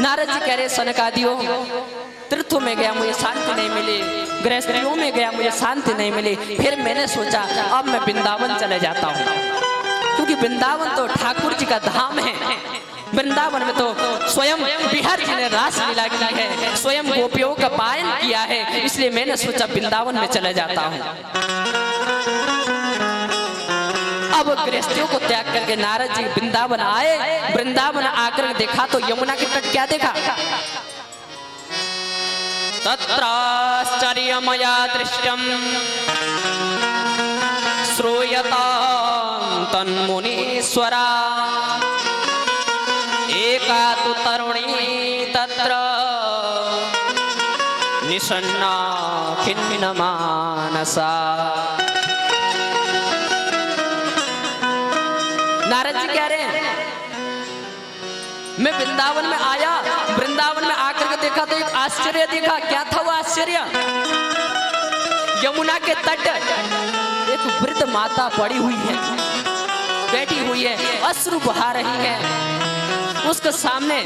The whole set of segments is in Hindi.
नारद जी कह रहे सनकादियों, तीर्थों में गया मुझे शांति नहीं मिली, गृहस्थियों में गया मुझे शांति नहीं मिली। फिर मैंने सोचा अब मैं वृंदावन चले जाता हूँ, क्योंकि वृंदावन तो ठाकुर जी का धाम है। वृंदावन में तो स्वयं बिहारी जी ने रास लीला की है, स्वयं गोपियों का पायन किया है, इसलिए मैंने सोचा वृंदावन में चले जाता हूँ। अब गृहस्थियों को त्याग करके नारद जी वृंदावन आए। वृंदावन आकर देखा तो यमुना के तट क्या देखा? तत्राश्चर्यमया दृश्यम श्रूयतां तन्मुनीश्वरा, एका तु तरुणी तत्र निषण्णा खिन्नमानसा। नारद जी कह रहे हैं मैं वृंदावन में आया, वृंदावन में आकर के देखा तो एक आश्चर्य देखा। क्या था वो आश्चर्य? यमुना के तट एक वृद्ध माता पड़ी हुई है, बैठी हुई है, अश्रु बहा रही है। उसके सामने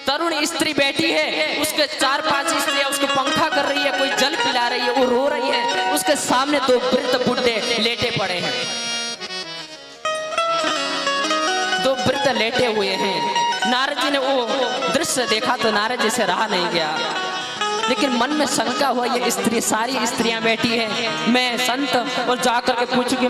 तरुण स्त्री बैठी है, उसके 4-5 स्त्रियां उसको पंखा कर रही है, कोई जल पिला रही है, वो रो रही है। उसके सामने 2 वृद्ध बुड्ढे लेटे पड़े हैं, 2 वृद्ध लेटे हुए हैं। नारद जी ने वो दृश्य देखा तो नारद जी से रहा नहीं गया, लेकिन मन में शंका हुआ ये स्त्री, सारी स्त्रियां बैठी हैं, मैं संत और जाकर के पूछूं कि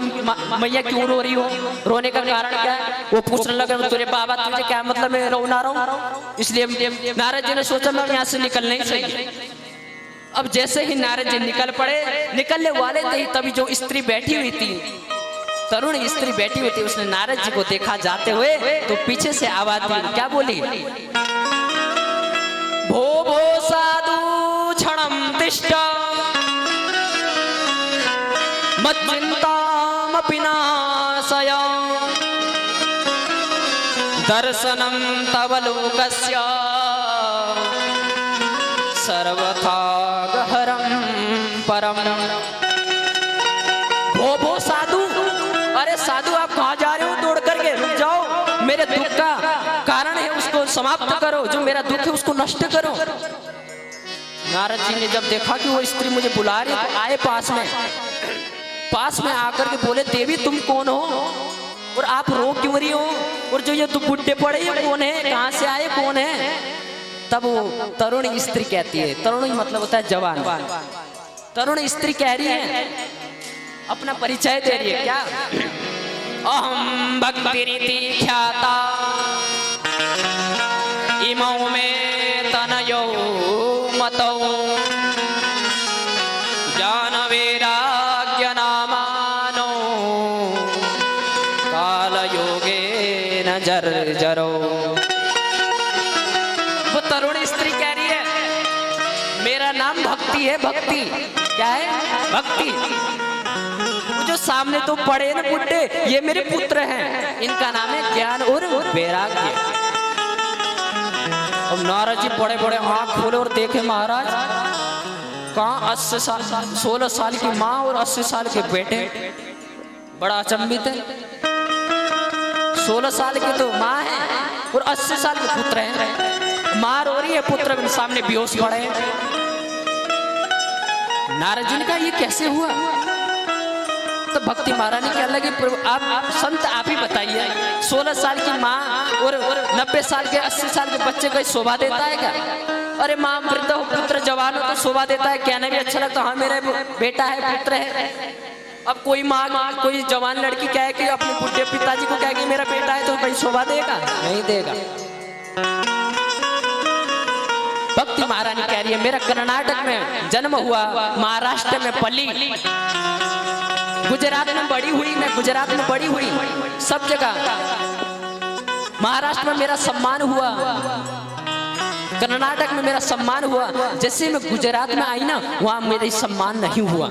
मैया क्यों रो रही हो, रोने का कारण क्या है? वो पूछने लगे तुझे बाबा तुझे क्या मतलब मैं रो ना रहूं? इसलिए नारद जी ने सोचा मैं यहाँ से निकल नहीं चाहिए। अब जैसे ही नारद जी निकल पड़े, निकलने वाले थे तभी जो स्त्री बैठी हुई थी, तरुण स्त्री बैठी हुई थी, उसने नारद जी को देखा जाते हुए तो पीछे से आवाज दी। क्या बोली? भो भो साधु क्षणं तिष्ठ मच्चिन्तामपि नाशय, दर्शनं तव लोकस्य सर्वथा गहरं परम। भो भो साधु, अरे साधु आप कहाँ जा रहे हो? दौड़ करके रुक जाओ, मेरे दुख का कारण है उसको समाप्त करो, जो मेरा दुख है उसको नष्ट करो। नारद जी ने जब देखा कि वो स्त्री मुझे बुला रही है तो आए पास में आकर के बोले देवी तुम कौन हो और आप रो क्यों रही हो, और जो ये तो बुड्ढे पड़े ये कौन है, कहाँ से आए, कौन है? तब वो तरुण स्त्री कहती है, तरुण मतलब होता है जवान, तरुण स्त्री कह रही है, अपना परिचय दे रही है। क्या? अहम भक्तिरिति ख्याता इमौ में तनयो मतौ, ज्ञान वैराग्य नामानो काल योगे न जर्जरो। वो तरुण स्त्री कह रही है मेरा नाम भक्ति है। भक्ति क्या है? भक्ति। जो सामने तो पड़े ना बुड्ढे, ये मेरे पुत्र हैं, इनका नाम है ज्ञान और वैराग्य। अब नारद जी बड़े बड़े आंख खोले और देखे महाराज कहाँ 80 साल 16 साल की माँ और 80 साल के बेटे, बड़ा अचंभित है। 16 साल की तो माँ है और 80 साल के पुत्र हैं। माँ रो रही है, पुत्र के सामने बेहोश पड़े हैं। नारद जी ने कहा ये कैसे हुआ? तो भक्ति महारानी क्या लगी, आप संत आप ही बताइए, 16 साल की माँ और 90 साल के 80 साल के बच्चे को शोभा देता है क्या? अरे माँ वृद्ध हो पुत्र जवान हो तो शोभा देता है, कहना भी अच्छा लगता, हाँ मेरा बेटा है पुत्र है। अब कोई माँ कोई जवान लड़की कहे कि अपने बुढ़े पिताजी को कहे कि मेरा बेटा है तो भाई शोभा देगा? नहीं देगा। भक्ति महारानी कह रही है मेरा कर्नाटक में जन्म हुआ, महाराष्ट्र में पली, गुजरात में बड़ी हुई, मैं गुजरात में बड़ी हुई, सब जगह महाराष्ट्र में मेरा सम्मान हुआ, कर्नाटक में मेरा सम्मान हुआ। जैसे मैं गुजरात में आई ना, वहां मेरा सम्मान नहीं हुआ,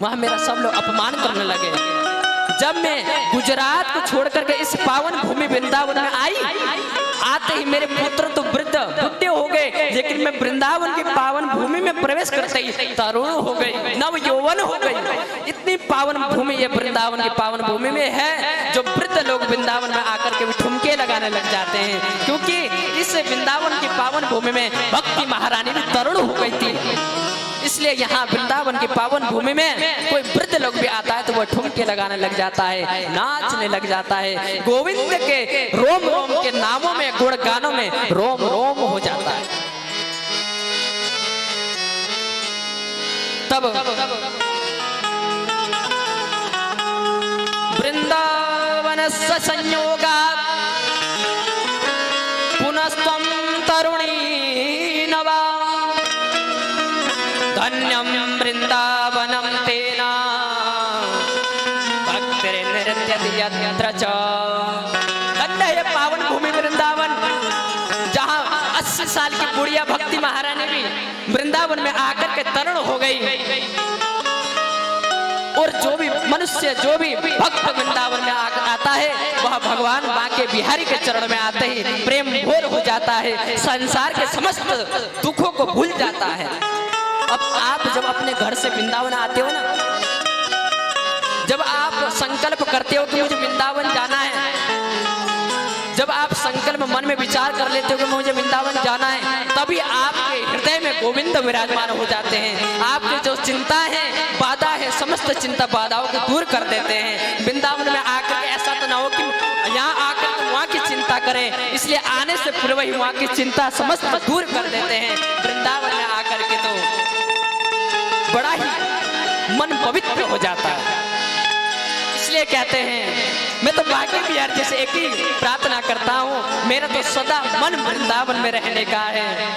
वहां मेरा सब लोग अपमान करने लगे। जब मैं गुजरात को छोड़ करके इस पावन भूमि वृंदावन में आई, आज आते ही मेरे पुत्र तो वृद्ध बुद्धे हो गए, लेकिन मैं वृंदावन की पावन भूमि में प्रवेश करते ही तरुण हो गई, नव यौवन हो गई। इतनी पावन भूमि ये वृंदावन की पावन भूमि में है, जो वृद्ध लोग वृंदावन में आकर के भी ठुमके लगाने लग जाते हैं, क्योंकि इस वृंदावन की पावन भूमि में भक्ति महारानी भी तरुण हो गई थी। इसलिए यहाँ वृंदावन की पावन भूमि में कोई वृद्ध लोग भी आता है तो वह ठुमके लगाने लग जाता है, नाचने लग जाता है। गोविंद के रोम रोम के नामों में, गुण गानों में रोम रोम हो जाता है। तब वृंदावन संयोगा पुनस्त्वं तरुणी नवा, धन्यं वृंदावनं तेना भक्तिर्नृत्यति यत्र च। धन्य है पावन भूमि वृंदावन, जहाँ 80 साल की बुढ़िया भक्ति महारानी भी वृंदावन में आकर के तरुण हो गई। और जो भी मनुष्य, जो भी भक्त वृंदावन में आता है, वह भगवान बांके बिहारी के चरण में आते ही प्रेम भोर हो जाता है, संसार के समस्त दुखों को भूल जाता है। अब आप जब अपने घर से वृंदावन आते हो ना, जब आप संकल्प करते हो कि मुझे वृंदावन जाना है, जब आप संकल्प मन में विचार कर लेते हो कि मुझे वृंदावन जाना है, तभी आपके हृदय में गोविंद विराजमान हो जाते हैं। आपकी जो चिंता है, बाधा है, समस्त चिंता बाधाओं को दूर कर देते हैं। वृंदावन में आकर के ऐसा तो ना हो कि यहाँ आकर के वहाँ की चिंता करें, इसलिए आने से पूर्व ही वहाँ की चिंता समस्त दूर कर देते हैं। वृंदावन में आकर के तो बड़ा ही मन पवित्र हो जाता है। इसलिए कहते हैं, मैं तो बांके बिहारी से एक ही प्रार्थना करता हूँ, मेरा तो सदा मन वृंदावन में रहने का है।